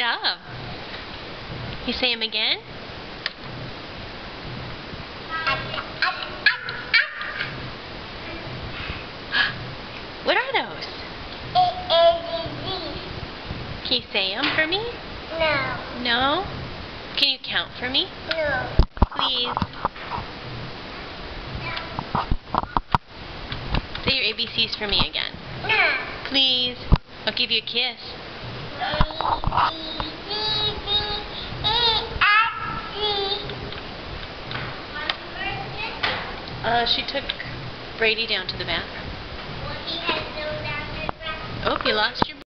job. You say them again? What are those? Can you say them for me? No. No? Can you count for me? No. Please. Say your ABCs for me again. No. Please. I'll give you a kiss. She took Brady down to the bathroom. Well, he has no bathroom. Oh, you lost your